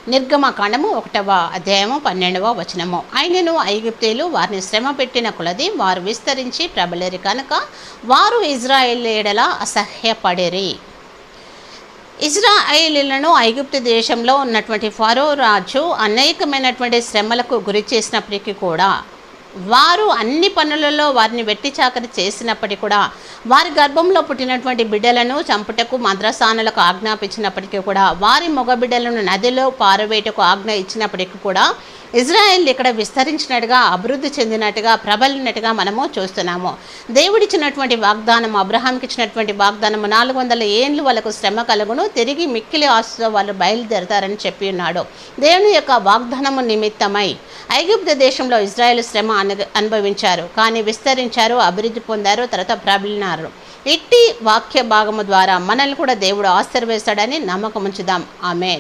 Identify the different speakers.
Speaker 1: నిర్గమకాండము 1వ అధ్యాయము 12వ వచనము. అయినను ఐగుప్తీయులు వారిని శ్రమ పెట్టిన కొలది వారు విస్తరించి ప్రబలిరి కనుక వారు ఇజ్రాయేలీయుల అసహ్యపడిరి. ఇజ్రాయేలీయులను ఐగుప్తు దేశంలో ఉన్నటువంటి ఫరో రాజు అనేకమైనటువంటి శ్రమలకు గురి చేసినప్పటికీ కూడా వారు అన్ని పనులలో వారిని వెట్టి చాకరి చేసినప్పటికీ కూడా వారి గర్భంలో పుట్టినటువంటి బిడ్డలను చంపుటకు మంత్రసానులకు ఆజ్ఞాపించినప్పటికీ కూడా వారి మగ బిడ్డలను నదిలో పారవేటకు ఆజ్ఞ ఇచ్చినప్పటికీ కూడా ఇజ్రాయెల్ ఇక్కడ విస్తరించినట్టుగా అభివృద్ధి చెందినట్టుగా ప్రబలినట్టుగా మనము చూస్తున్నాము. దేవుడిచ్చినటువంటి వాగ్దానం, అబ్రహాంకి ఇచ్చినటువంటి వాగ్దానము 400 ఏండ్లు వాళ్ళకు శ్రమ కలుగును, తిరిగి మిక్కిలి ఆశతో వాళ్ళు బయలుదేరతారని చెప్పి ఉన్నాడు. దేవుని యొక్క వాగ్దానము నిమిత్తమై ఐగుప్తు దేశంలో ఇజ్రాయెల్ శ్రమ అనుభవించారు, కానీ విస్తరించారు, అభివృద్ధి పొందారు, తర్వాత ప్రబలినారు. ఇట్టి వాక్య భాగము ద్వారా మనల్ని కూడా దేవుడు ఆశీర్వదిస్తాడని నమ్మకం ఉంచుదాం. ఆమేన్.